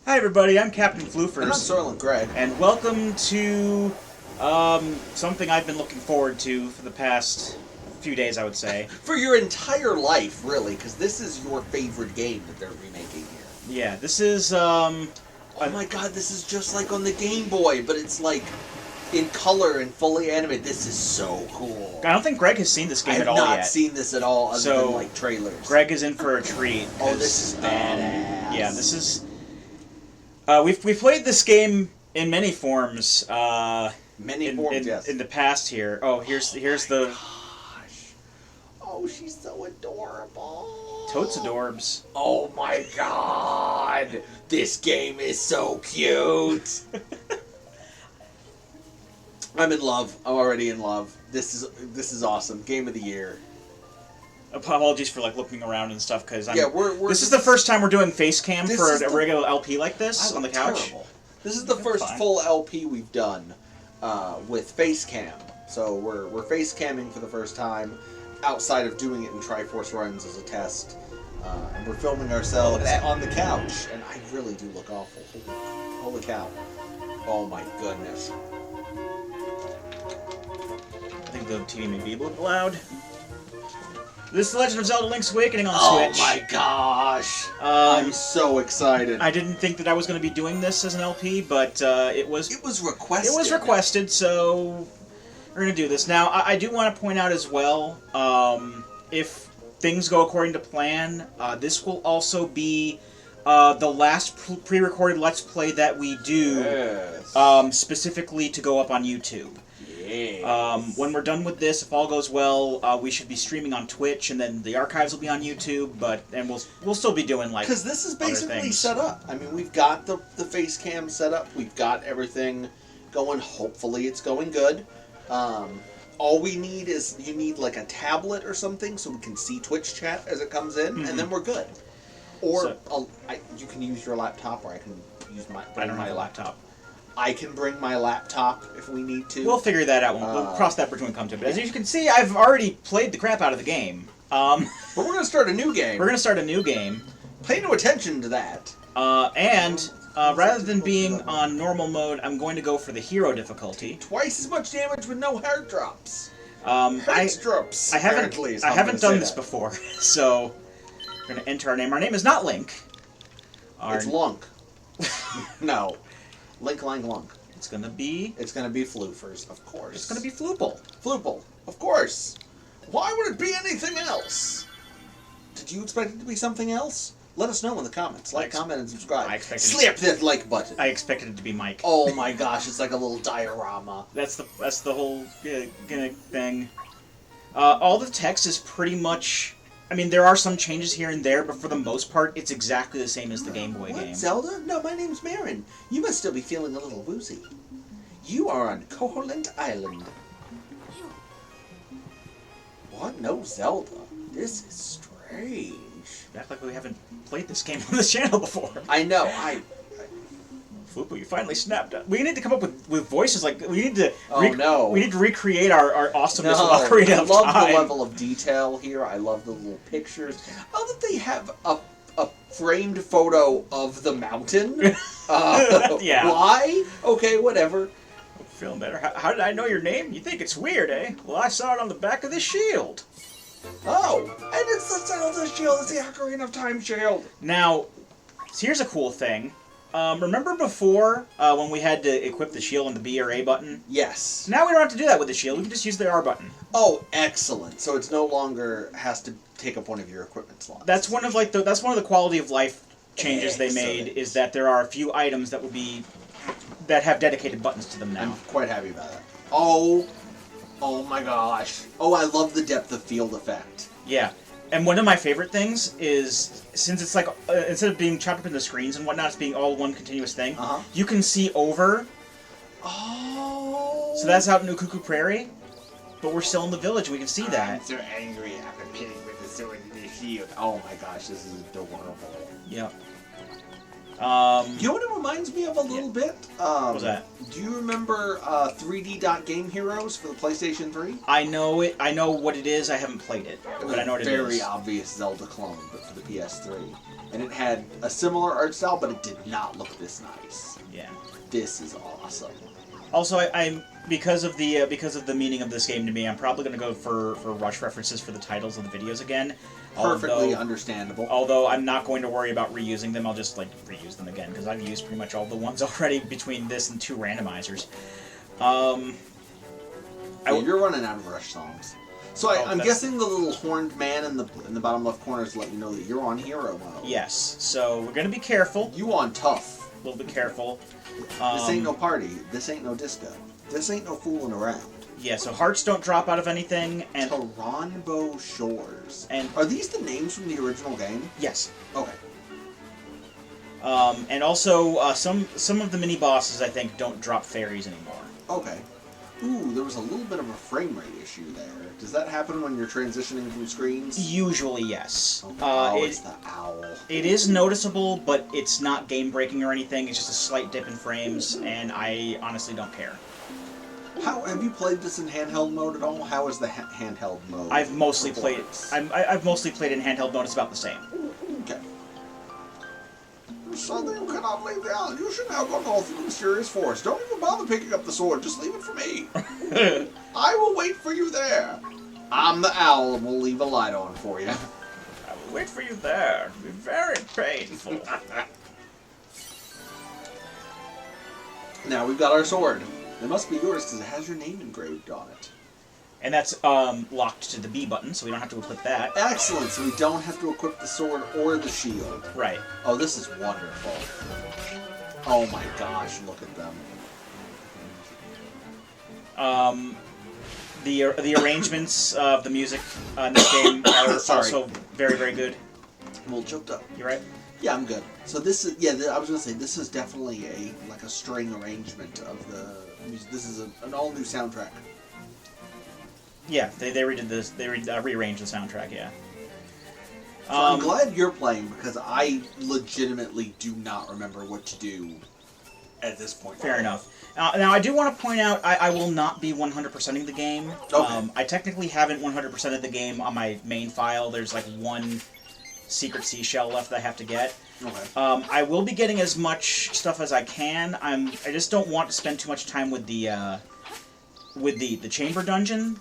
Hi everybody, I'm Captain Floofers. And I'm Soylent Greg. And welcome to something I've been looking forward to for the past few days, I would say. For your entire life, really, because this is your favorite game that they're remaking here. Yeah, this is, Oh my god, this is just like on the Game Boy, but it's like in color and fully animated. This is so cool. I don't think Greg has seen this game at all yet. I have not seen this at all other than like trailers. Greg is in for a treat. Oh, this is badass. Yeah, this is... we've played this game in many forms. Yes. In the past here. Oh, here's the... Gosh. Oh, she's so adorable. Totes adorbs. Oh my god. This game is so cute. I'm in love. I'm already in love. This is awesome. Game of the year. Apologies for looking around and stuff because this is the first time we're doing face cam for a regular LP like this on the couch. Terrible. This is the first full LP we've done with face cam. So we're face camming for the first time outside of doing it in Triforce runs as a test. And we're filming ourselves on the couch, and I really do look awful. Holy cow. Oh my goodness. I think the TV may be a little loud. This is The Legend of Zelda Link's Awakening on Switch. Oh my gosh. I'm so excited. I didn't think that I was going to be doing this as an LP, but it was requested. It was requested, so we're going to do this. Now, I do want to point out as well, if things go according to plan, this will also be the last pre-recorded Let's Play that we do, specifically to go up on YouTube. Yes. When we're done with this, if all goes well, we should be streaming on Twitch, and then the archives will be on YouTube. And we'll still be doing because this is basically set up. I mean, we've got the face cam set up. We've got everything going. Hopefully, it's going good. All we need is you need like a tablet or something so we can see Twitch chat as it comes in, and then we're good. Or you can use your laptop, or I can use my. I don't have a laptop. I can bring my laptop if we need to. We'll figure that out. We'll cross that bridge when we come to it. But as you can see, I've already played the crap out of the game. But we're going to start a new game. We're going to start a new game. Pay no attention to that. Rather than being on normal mode, I'm going to go for the hero difficulty. Twice as much damage with no heart drops. Drops. I haven't done this before, so we're going to enter our name. Our name is not Link. It's Lunk. No. Link, Lunk. It's gonna be Floofers, of course. It's gonna be Floople. Floople, of course. Why would it be anything else? Did you expect it to be something else? Let us know in the comments. Comment, and subscribe. Slap that like button. I expected it to be Mike. Oh my gosh, it's like a little diorama. That's the whole thing. All the text is pretty much. I mean, there are some changes here and there, but for the most part, it's exactly the same as the Game Boy game. Zelda? No, my name's Marin. You must still be feeling a little woozy. You are on Koholint Island. What? No Zelda? This is strange. You act like we haven't played this game on this channel before. I know, Fupu, you finally snapped up. We need to come up with voices like we need to. We need to recreate our awesomeness of Ocarina of Time. I love the level of detail here. I love the little pictures. I love that they have a framed photo of the mountain. Yeah. Why? Okay, whatever. I'm feeling better. How did I know your name? You think it's weird, eh? Well, I saw it on the back of the shield. Oh, and it's the Zelda shield. It's the Ocarina of Time shield. Now, here's a cool thing. Remember before, when we had to equip the shield on the B or A button? Yes. Now we don't have to do that with the shield, we can just use the R button. Oh, excellent. So it's no longer has to take up one of your equipment slots. That's one of the quality of life changes they made, is that there are a few items that have dedicated buttons to them now. I'm quite happy about that. Oh my gosh. Oh, I love the depth of field effect. Yeah. And one of my favorite things is, since it's like, instead of being chopped up into screens and whatnot, it's being all one continuous thing, you can see over. Oh. So that's out in Ukuku Prairie, but we're still in the village and we can see that. I'm so angry after hitting with the sword in the shield. Oh my gosh, this is adorable. Yep. You know what it reminds me of a little bit. What's that? Do you remember 3D Game Heroes for the PlayStation 3? I know it. I know what it is. I haven't played it, but I know what it is. Very obvious Zelda clone, but for the PS3. And it had a similar art style, but it did not look this nice. Yeah. This is awesome. Also, I'm because of the meaning of this game to me, I'm probably going to go for rush references for the titles of the videos again. Perfectly understandable. Although I'm not going to worry about reusing them, I'll just like reuse them again because I've used pretty much all the ones already between this and 2 randomizers. You're running out of rush songs. So I'm guessing the little horned man in the bottom left corner is letting you know that you're on hero mode. Yes. So we're going to be careful. You on tough. A little bit careful. This ain't no party. This ain't no disco. This ain't no fooling around. Yeah, so hearts don't drop out of anything, and... Taranbo Shores. And are these the names from the original game? Yes. Okay. And also, some of the mini-bosses, I think, don't drop fairies anymore. Okay. Ooh, there was a little bit of a frame rate issue there. Does that happen when you're transitioning from screens? Usually, yes. It's the owl. It is noticeable, but it's not game-breaking or anything. It's just a slight dip in frames, and I honestly don't care. Have you played this in handheld mode at all? How is the handheld mode? I've mostly played in handheld mode. It's about the same. Okay. Something you cannot leave the island. You should now go north through the mysterious forest. Don't even bother picking up the sword. Just leave it for me. I will wait for you there. I'm the owl, and we'll leave a light on for you. I will wait for you there. It'll be very painful. Now we've got our sword. It must be yours because it has your name engraved on it. And that's locked to the B button, so we don't have to equip that. Excellent, so we don't have to equip the sword or the shield. Right. Oh, this is wonderful. Oh my gosh, look at them. The arrangements of the music in this game are also very, very good. I'm a little choked up. You right? Yeah, I'm good. So this is, I was gonna say, this is definitely a string arrangement of the music. This is an all new soundtrack. Yeah, they redid this. They rearranged the soundtrack. Yeah. So I'm glad you're playing because I legitimately do not remember what to do at this point. Fair enough. Now I do want to point out I will not be 100%ing the game. Okay. I technically haven't 100%ed the game on my main file. There's like one secret seashell left that I have to get. Okay. I will be getting as much stuff as I can. I just don't want to spend too much time with the chamber dungeon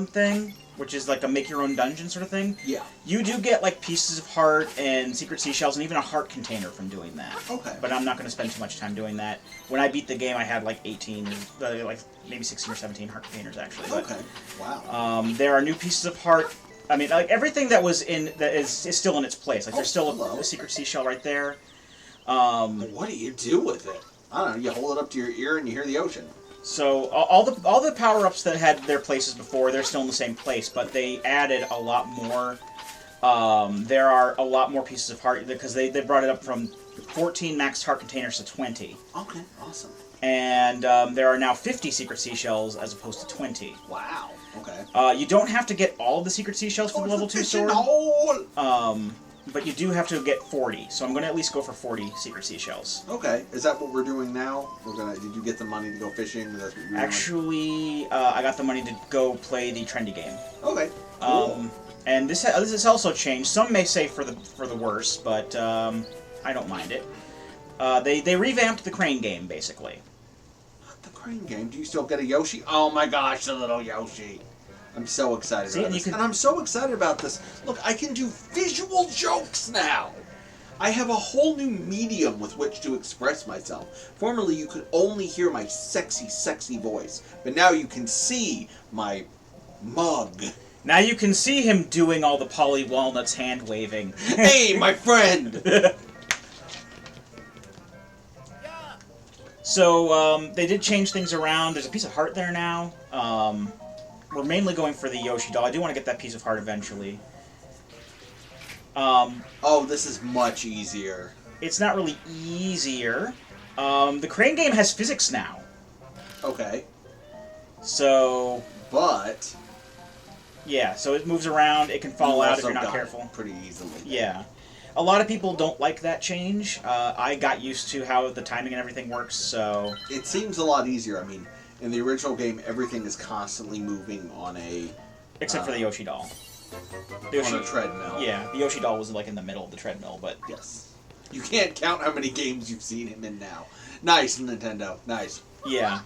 thing, which is like a make your own dungeon sort of thing. Yeah. You do get like pieces of heart and secret seashells and even a heart container from doing that. Okay. But I'm not going to spend too much time doing that. When I beat the game, I had like 18, like maybe 16 or 17 heart containers actually. But, okay. Wow. There are new pieces of heart. I mean, like everything that was in that is still in its place. Like there's still a secret seashell right there. What do you do with it? I don't know. You hold it up to your ear and you hear the ocean. So all the power-ups that had their places before, they're still in the same place, but they added a lot more. There are a lot more pieces of heart because they brought it up from 14 maxed heart containers to 20. Okay, awesome. And there are now 50 secret seashells as opposed to 20. Wow. Okay. You don't have to get all of the secret seashells for the level 2 sword. But you do have to get 40, so I'm going to at least go for 40 secret seashells. Okay. Is that what we're doing now? Did you get the money to go fishing? That's what you're Actually, I got the money to go play the trendy game. Okay. Cool. And this has also changed. Some may say for the worse, but I don't mind it. They revamped the crane game, basically. The crane game? Do you still get a Yoshi? Oh my gosh, the little Yoshi. I'm so excited about this. And I'm so excited about this. Look, I can do visual jokes now. I have a whole new medium with which to express myself. Formerly, you could only hear my sexy, sexy voice. But now you can see my mug. Now you can see him doing all the Polly Walnuts hand-waving. Hey, my friend! So, they did change things around. There's a piece of heart there now. We're mainly going for the Yoshi doll. I do want to get that piece of heart eventually. Oh, this is much easier. It's not really easier. The crane game has physics now. Okay. So... But... Yeah, so it moves around. It can fall out if you're not careful. Pretty easily. Yeah. A lot of people don't like that change. I got used to how the timing and everything works, so... It seems a lot easier. I mean, in the original game, everything is constantly moving on a... Except for the Yoshi doll. On a treadmill. Yeah, the Yoshi doll was like in the middle of the treadmill, but... Yes. You can't count how many games you've seen him in now. Nice, Nintendo. Nice. Yeah.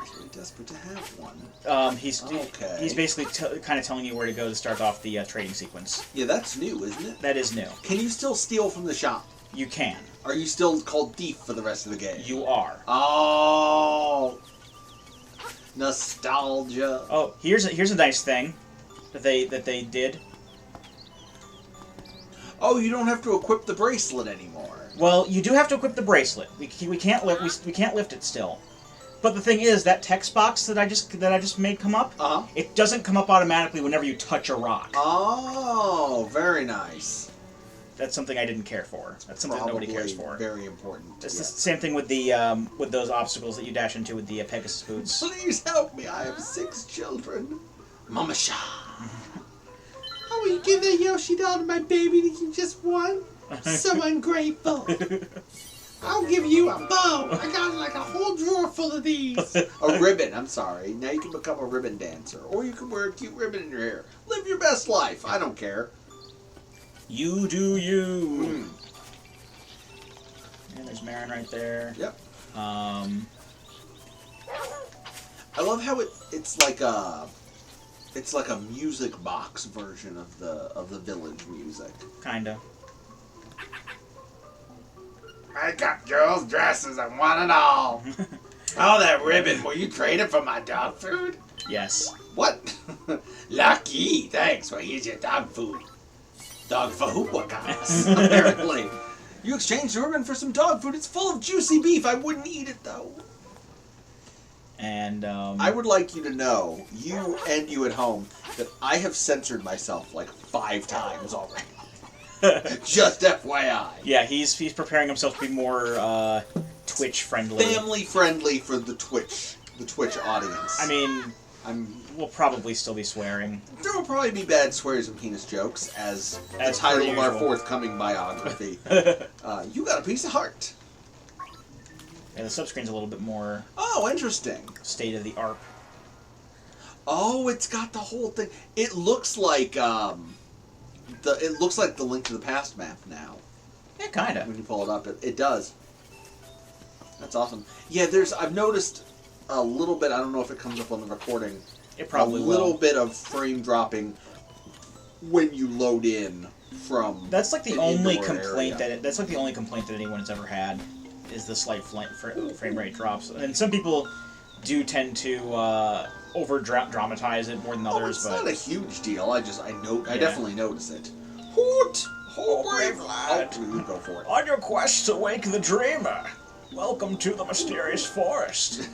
He's really desperate to have one. He's okay. He's basically kind of telling you where to go to start off the trading sequence. Yeah, that's new, isn't it? That is new. Can you still steal from the shop? You can. Are you still called Thief for the rest of the game? You are. Oh, nostalgia. Oh, here's a nice thing that they did. Oh, you don't have to equip the bracelet anymore. Well, you do have to equip the bracelet. We can't lift it still. But the thing is, that text box that I just made come up, it doesn't come up automatically whenever you touch a rock. Oh, very nice. That's something I didn't care for. That's something that nobody cares for. Very important. It's the same thing with the with those obstacles that you dash into with the Pegasus boots. Please help me! I have 6 children. Mama Sha. Oh, will you give that Yoshi doll to my baby that you just won? So ungrateful. I'll give you a bow. I got like a whole drawer full of these. A ribbon, I'm sorry. Now you can become a ribbon dancer. Or you can wear a cute ribbon in your hair. Live your best life. I don't care. You do you. And there's Marin right there. Yep. I love how it's like a music box version of the village music. Kinda. I got girls' dresses, I want it all. Oh, that ribbon, will you trade it for my dog food? Yes. What? Lucky, thanks. Well, here's your dog food. Dog food, what guys? Apparently. You exchanged the ribbon for some dog food. It's full of juicy beef. I wouldn't eat it, though. And, I would like you to know, you and you at home, that I have censored myself like 5 times already. Just FYI. Yeah, he's preparing himself to be more Twitch friendly. Family friendly for the Twitch audience. I mean, we'll probably still be swearing. There will probably be bad swears and penis jokes as the title of our forthcoming biography. You got a piece of heart. Yeah, the subscreen's a little bit more. Oh, interesting. State of the art. Oh, it's got the whole thing. It looks like it looks like the Link to the Past map now. Yeah, kinda. When you pull it up, it does. That's awesome. Yeah, I've noticed a little bit. I don't know if it comes up on the recording. It probably will. A little bit of frame dropping when you load in from. That's like the only complaint area. that's like the only complaint that anyone has ever had, is the slight frame rate drops. And some people do tend to over dramatize it more than others. It's but not a huge deal. I definitely notice it. Hoot! Oh, brave lad! Oh, go for it. On your quest to wake the dreamer, welcome to the mysterious forest.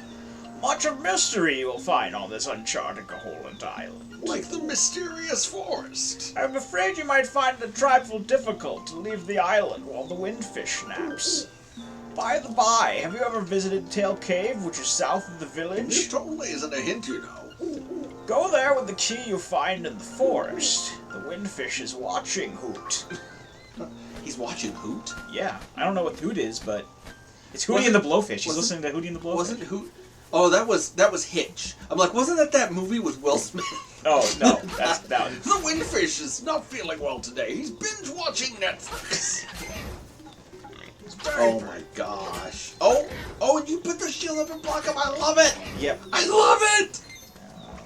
Much of mystery you will find on this uncharted Gaholand Island. Like the mysterious forest. I'm afraid you might find it a trifle difficult to leave the island while the windfish naps. By the by, have you ever visited Tail Cave, which is south of the village? This totally isn't a hint, you know. Go there with the key you find in the forest. The windfish is watching Hoot. He's watching Hoot? Yeah, I don't know what Hoot is, but it's Hootie and the Blowfish. He's listening to Hootie and the Blowfish. Wasn't Hoot? Oh, that was Hitch. I'm like, wasn't that movie with Will Smith? Oh no, that's that. The windfish is not feeling well today. He's binge watching Netflix. Oh my gosh. Oh, and you put the shield up and block him. I love it. Yep. I love it.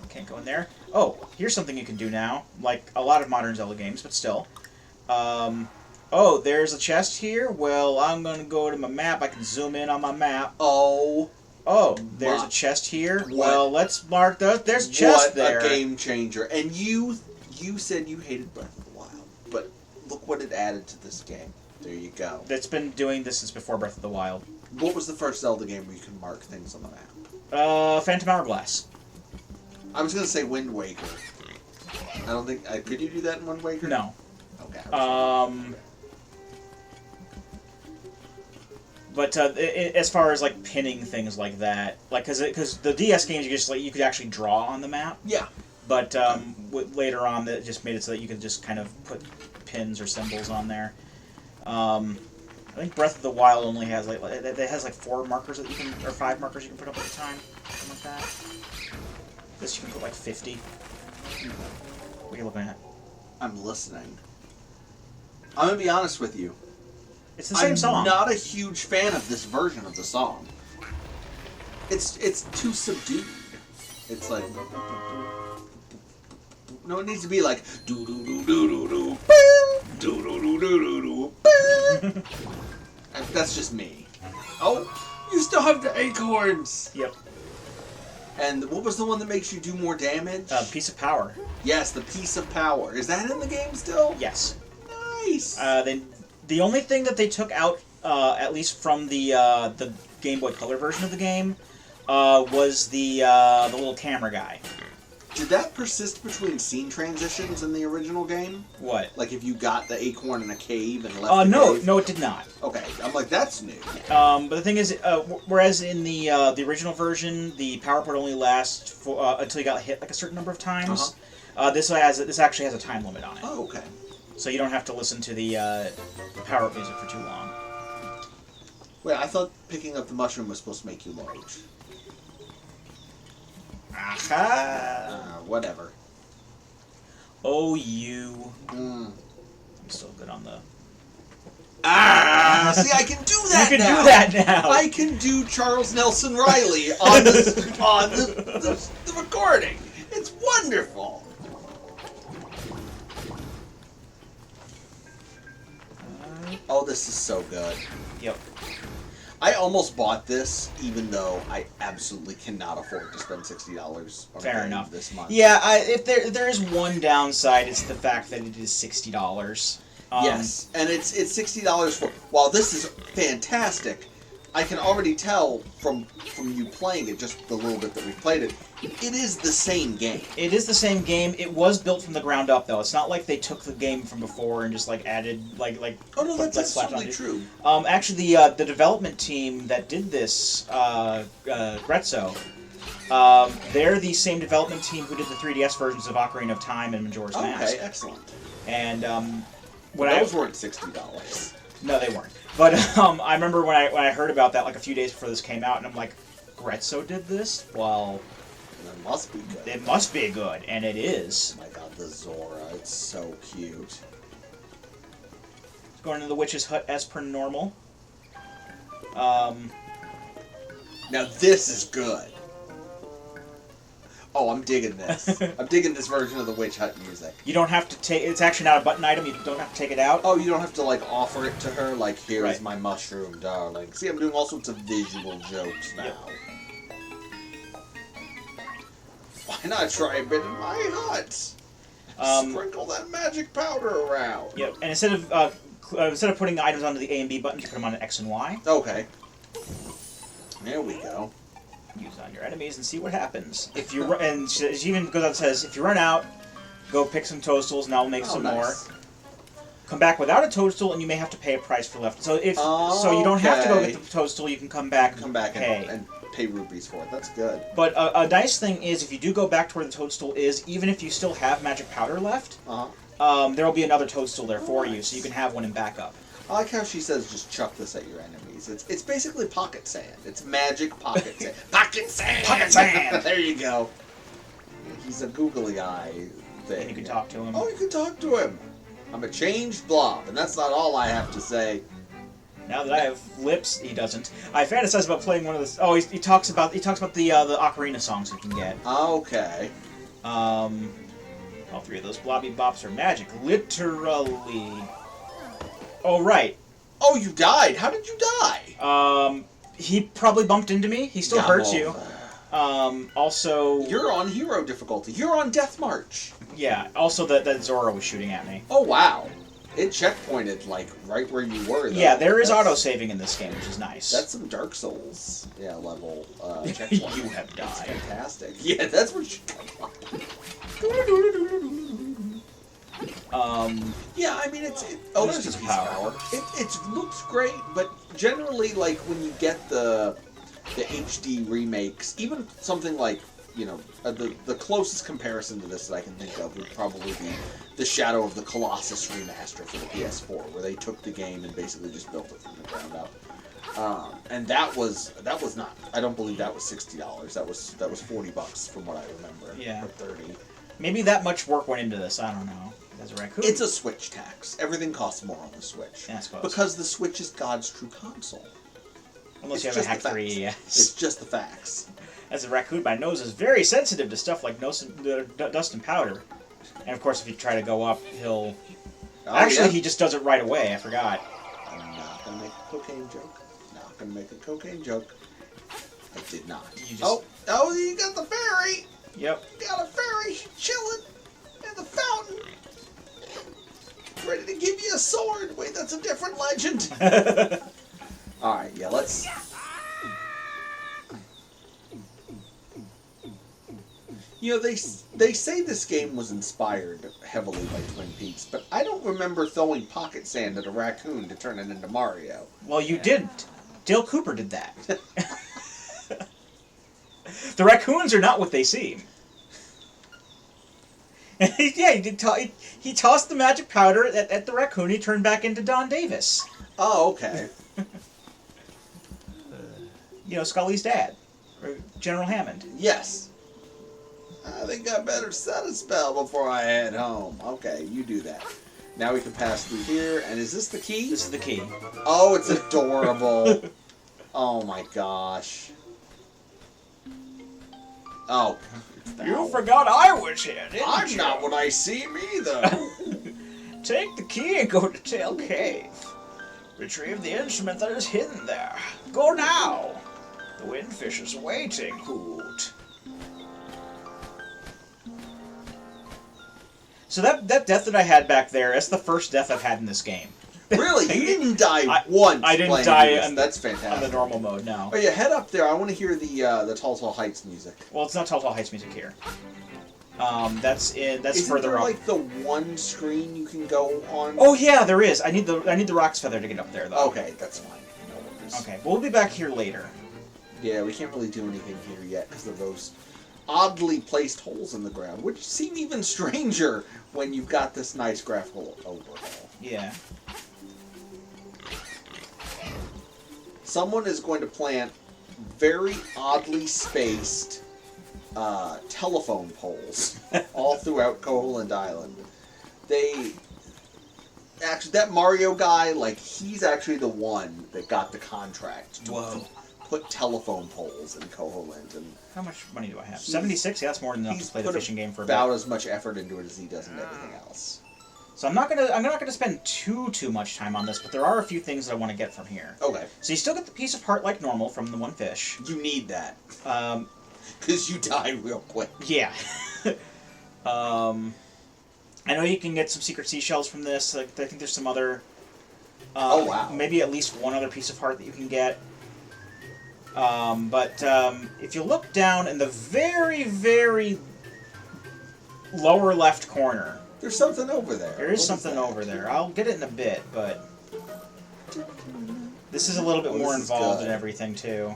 Can't go in there. Oh, here's something you can do now. Like a lot of modern Zelda games, but still. Oh, there's a chest here. Well, I'm going to go to my map. I can zoom in on my map. Oh, there's a chest here. What? Well, let's mark those. There's a chest there. What a game changer. And you said you hated Breath of the Wild, but look what it added to this game. There you go. It's been doing this since before Breath of the Wild. What was the first Zelda game where you could mark things on the map? Phantom Hourglass. I was going to say Wind Waker. I don't think... could you do that in Wind Waker? No. Okay. But as far as like pinning things like that, like because the DS games you could actually draw on the map. Yeah. But later on, that just made it so that you could just kind of put pins or symbols on there. I think Breath of the Wild only has like 4 markers that you can, or 5 markers you can put up at a time, something like that. This you can put like 50. What are you looking at? I'm listening. I'm gonna be honest with you. It's the same song. I'm not a huge fan of this version of the song. It's too subdued. It's like no, it needs to be like do do do do do do do do do do do. That's just me. Oh, you still have the acorns. Yep. And what was the one that makes you do more damage? Piece of Power. Yes, the Piece of Power. Is that in the game still? Yes. Nice. The only thing that they took out, at least from the Game Boy Color version of the game, was the little camera guy. Did that persist between scene transitions in the original game? What? Like if you got the acorn in a cave and left the cave? No, it did not. Okay, I'm like, that's new. But the thing is, whereas in the original version, the power port only lasts for until you got hit like a certain number of times. This actually has a time limit on it. Oh, okay. So you don't have to listen to the power up music for too long. Wait, I thought picking up the mushroom was supposed to make you large. Aha! Whatever. Oh, you. I'm still good on the... See, I can do that now! You can do that now! I can do Charles Nelson Riley on the recording. It's wonderful! Oh, this is so good. Yep. I almost bought this, even though I absolutely cannot afford to spend $60 on Fair enough. this month. Yeah, if there is one downside, it's the fact that it is $60. Yes, and it's $60 for. While this is fantastic, I can already tell from you playing it, just the little bit that we've played it, it is the same game. It is the same game. It was built from the ground up, though. It's not like they took the game from before and just like added Oh no, that's absolutely true. Actually, the development team that did this, Grezzo, they're the same development team who did the 3DS versions of Ocarina of Time and Majora's Mask. Okay, excellent. And those weren't $60. No, they weren't. But I remember when I heard about that like a few days before this came out, and I'm like, Grezzo did this? Well, it must be good. It must be good, and it is. Oh my god, the Zora, it's so cute. Going into the witch's hut as per normal. Now this is good. Oh, I'm digging this. I'm digging this version of the Witch Hut music. You don't have to take... It's actually not a button item. You don't have to take it out. Oh, you don't have to, like, offer it to her, like, here is my mushroom, darling. See, I'm doing all sorts of visual jokes now. Yep. Why not try a bit in my hut? Sprinkle that magic powder around. Yep, and instead of putting the items onto the A and B buttons, you put them on an X and Y. Okay. There we go. Use it on your enemies and see what happens. If you and she even goes out and says, if you run out, go pick some toadstools and I'll make some more. Come back without a toadstool and you may have to pay a price for left. So so you don't have to go get the toadstool. You can come back and pay. And pay rupees for it. That's good. But a nice thing is if you do go back to where the toadstool is, even if you still have magic powder left, there will be another toadstool there for you, so you can have one in backup. I like how she says, just chuck this at your enemies. It's basically pocket sand. It's magic pocket sand. Pocket sand! Pocket sand! There you go. He's a googly eye thing. And you can talk to him. Oh, you can talk to him. I'm a changed blob, and that's not all I have to say. Now that I have lips, he doesn't. I fantasize about playing one of the... Oh, he talks about the ocarina songs you can get. Okay. All three of those blobby bops are magic, literally. Oh, right. Oh, you died? How did you die? He probably bumped into me. He still hurts you. Also... You're on hero difficulty. You're on Death March. Yeah, also that Zora was shooting at me. Oh, wow. It checkpointed, like, right where you were, though. Yeah, there is auto-saving in this game, which is nice. That's some Dark Souls, level checkpoint. You have died. That's fantastic. Yeah, that's what you... Yeah, I mean, there's a piece of power. It looks great, but generally, like, when you get the HD remakes, even something like you know, the closest comparison to this that I can think of would probably be the Shadow of the Colossus remaster for the PS4, where they took the game and basically just built it from the ground up. And that was not. I don't believe that was $60. That was $40 from what I remember. Yeah. Or 30. Maybe that much work went into this. I don't know. As a raccoon. It's a Switch tax. Everything costs more on the Switch. Yeah, I suppose. Because the Switch is God's true console. Unless you have a hack 3, yes. It's just the facts. As a raccoon, my nose is very sensitive to stuff like dust and powder. And of course, if you try to go up, he'll... Actually, he just does it right away. I forgot. I'm not going to make a cocaine joke. Not going to make a cocaine joke. I did not. You just... Oh, you got the fairy! Yep. You got a fairy chilling in the fountain. Ready to give you a sword. Wait, that's a different legend. Alright, yeah, let's... You know, they say this game was inspired heavily by Twin Peaks, but I don't remember throwing pocket sand at a raccoon to turn it into Mario. Well, you didn't. Dale Cooper did that. The raccoons are not what they seem. Yeah, he tossed the magic powder at the raccoon. He turned back into Don Davis. Oh, okay. You know, Scully's dad, or General Hammond. Yes. I think I better set a spell before I head home. Okay, you do that. Now we can pass through here. And is this the key? This is the key. Oh, it's adorable. Oh my gosh. Oh. You forgot I was here, didn't you? I'm not what I seem either. Take the key and go to Tail Cave. Retrieve the instrument that is hidden there. Go now. The windfish is waiting, Hoot. So that death that I had back there, that's the first death I've had in this game. Really? You didn't die once. I didn't die that's fantastic. on the normal mode, no. Oh yeah, head up there. I want to hear the Tall Tall Heights music. Well, it's not Tall Tall Heights music here. That's Isn't further there up. like the one screen you can go on? Oh yeah, there is. I need the Rock's Feather to get up there though. Okay, that's fine. No worries. Okay, we'll be back here later. Yeah, we can't really do anything here yet because of those oddly placed holes in the ground, which seem even stranger when you've got this nice graphical overhaul. Yeah. Someone is going to plant very oddly spaced telephone poles all throughout Koholint Island. Actually, that Mario guy, like, he's actually the one that got the contract to put telephone poles in Koholint. And how much money do I have? 76? Yeah, that's more than enough to play the fishing game for a bit. About as much effort into it as he does in everything else. So I'm not gonna spend too much time on this, but there are a few things that I want to get from here. Okay. So you still get the piece of heart like normal from the one fish. You need that. Because you die real quick. Yeah. I know you can get some secret seashells from this. Like, I think there's some other... oh, wow. Maybe at least one other piece of heart that you can get. But if you look down in the very, very lower left corner... There's something over there. There is something over there. I'll get it in a bit, but... This is a little bit more involved in everything, too.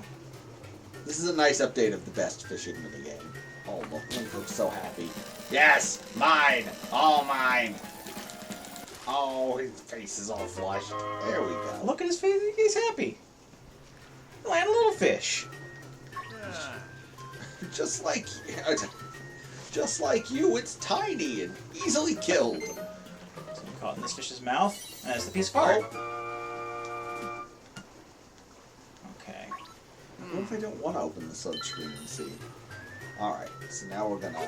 This is a nice update of the best fishing in the game. Oh, look, Link looks so happy. Yes! Mine! All mine! Oh, his face is all flushed. There we go. Look at his face. He's happy. Land a little fish. Just like you, it's tiny and easily killed. So I'm caught in this fish's mouth. And that's the piece of heart. Okay. What if I don't want to open the sub screen and see? Alright, so now we're gonna...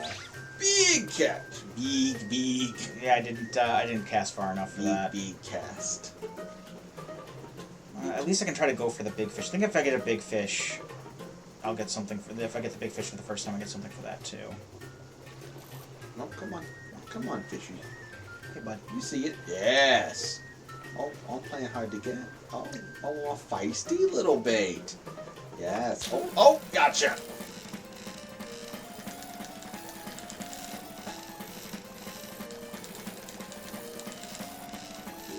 Big catch! Big. Yeah, I didn't cast far enough for that. Big cast. At least I can try to go for the big fish. I think if I get a big fish, I'll get something for... If I get the big fish for the first time, I get something for that, too. No, come on. Come on, fishy. Hey, bud. You see it? Yes! Oh, I'm playing hard to get. Oh, a feisty little bait. Yes. Oh, gotcha!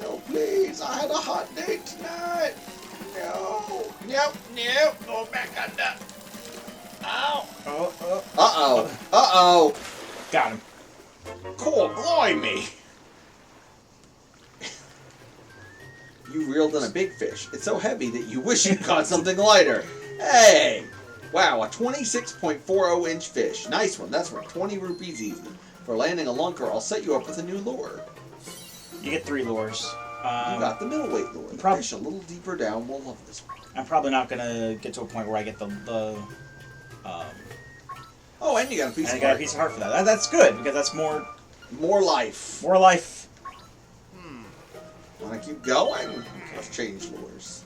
No, please. I had a hot date tonight. No. Nope. Go back under. Ow! Oh. Uh-oh. Uh-oh. Got him. Cool, blimey. You reeled in a big fish. It's so heavy that you wish you caught something lighter. Hey! Wow, a 26.40-inch fish. Nice one. That's worth 20 rupees easy. For landing a lunker, I'll set you up with a new lure. You get 3 lures. You got the middleweight lure. The fish a little deeper down will love this one. I'm probably not going to get to a point where I get the oh, and you got a piece of heart. I got a piece of heart for that. That's good, because that's more... More life. More life. Want to keep going? Let's change lures.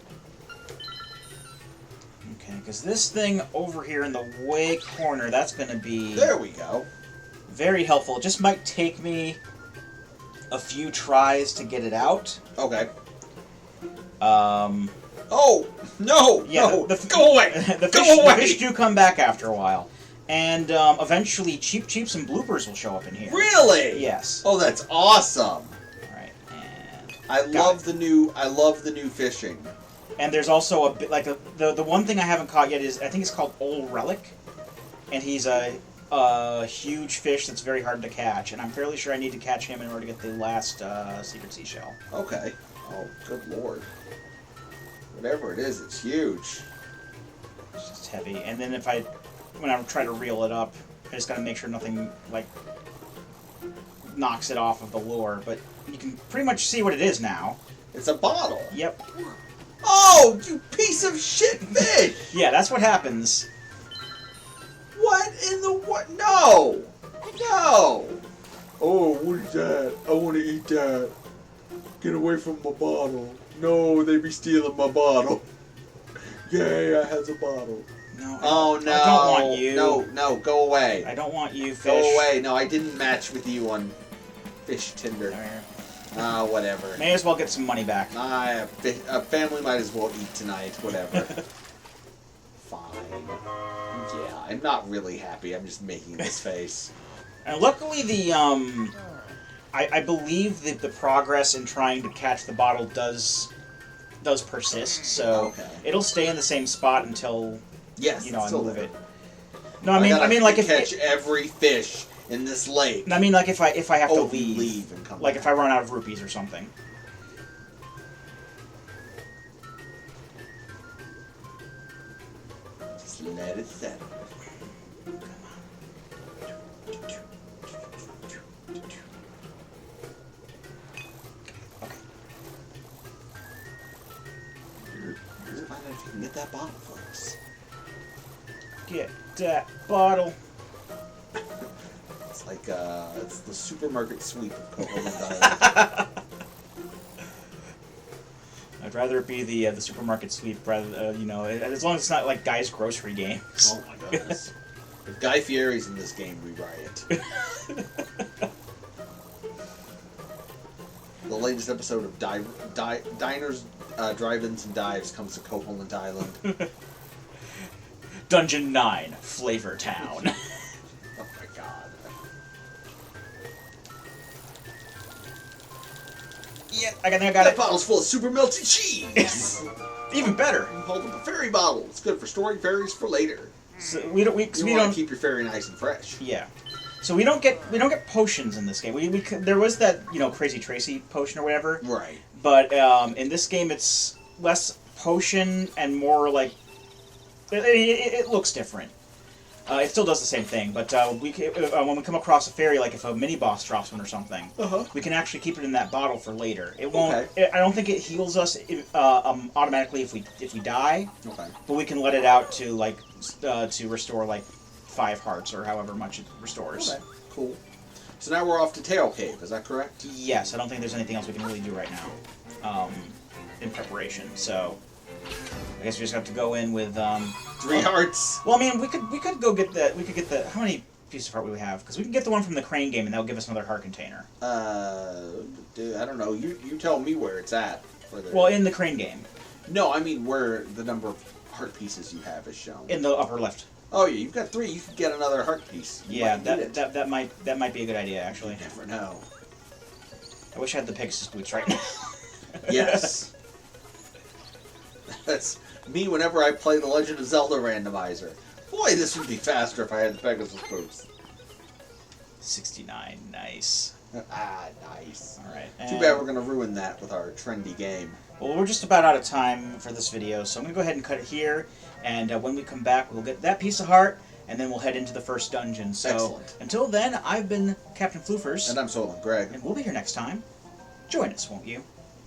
Okay, because this thing over here in the way corner, that's going to be... There we go. Very helpful. It just might take me a few tries to get it out. Okay. Oh, no! Yeah, no! Go away! Go away! The fish do come back after a while. And eventually Cheep Cheeps and bloopers will show up in here. Really? Yes. Oh, that's awesome. Alright, and... I love the new fishing. And there's also a bit, like, the one thing I haven't caught yet is, I think it's called Old Relic. And he's a huge fish that's very hard to catch. And I'm fairly sure I need to catch him in order to get the last Secret Seashell. Okay. Oh, good lord. Whatever it is, it's huge. It's just heavy. And then when I try to reel it up, I just gotta make sure nothing, like, knocks it off of the lure. But you can pretty much see what it is now. It's a bottle. Yep. Oh, you piece of shit fish! Yeah, that's what happens. What in the what? No! No! Oh, what is that? I want to eat that. Get away from my bottle. No, they be stealing my bottle. Yay, I has a bottle. No. Oh, no. I don't want you. No, go away. I don't want you, fish. Go away. No, I didn't match with you on Fish Tinder. Whatever. May as well get some money back. A family might as well eat tonight. Whatever. Fine. Yeah, I'm not really happy. I'm just making this face. And luckily, I believe that the progress in trying to catch the bottle does persist. So it'll stay in the same spot until I move it. No, I mean, like if catch every fish in this lake. I mean, like if I have to leave and come like back. if I run out of rupees or something. Just let it settle. Just find out if you can get that bottle, folks. Get that bottle. It's like it's the supermarket sweep of Coco. I'd rather it be the supermarket sweep rather as long as it's not like Guy's grocery games. Oh my goodness! If Guy Fieri's in this game, we riot. The latest episode of Diners, Drive-Ins, and Dives comes to Copeland Island. Dungeon 9, Flavor Town. Oh my god. Yeah, I got that it. bottle's full of super melty cheese! Even better. Hold up a fairy bottle. It's good for storing fairies for later. So we don't want to keep your fairy nice and fresh. Yeah. So we don't get potions in this game. There was that Crazy Tracy potion or whatever. Right. But in this game it's less potion and more like it looks different. It still does the same thing, but when we come across a fairy, like if a mini boss drops one or something, we can actually keep it in that bottle for later. It won't. Okay. I don't think it heals us automatically if we die. Okay. But we can let it out to to restore 5 hearts or however much it restores. Okay. Cool. So now we're off to Tail Cave. Is that correct? Yes. I don't think there's anything else we can really do right now in preparation. So I guess we just have to go in with 3 hearts. Well, I mean, we could go get the. We could get the. How many pieces of heart would we have? Because we can get the one from the crane game, and that'll give us another heart container. Dude, I don't know. You tell me where it's at. Well, in the crane game. No, I mean where the number of heart pieces you have is shown. In the upper left. Oh yeah, you've got 3. You could get another heart piece. Yeah, that might be a good idea actually. You never know. I wish I had the Pegasus boots right now. Yes. That's me whenever I play the Legend of Zelda randomizer. Boy, this would be faster if I had the Pegasus boots. 69, nice. Nice. All right. Too bad we're going to ruin that with our trendy game. Well, we're just about out of time for this video, so I'm going to go ahead and cut it here, and when we come back, we'll get that piece of heart, and then we'll head into the first dungeon. So, excellent. Until then, I've been Captain Floofers. And I'm Solon Greg. And we'll be here next time. Join us, won't you?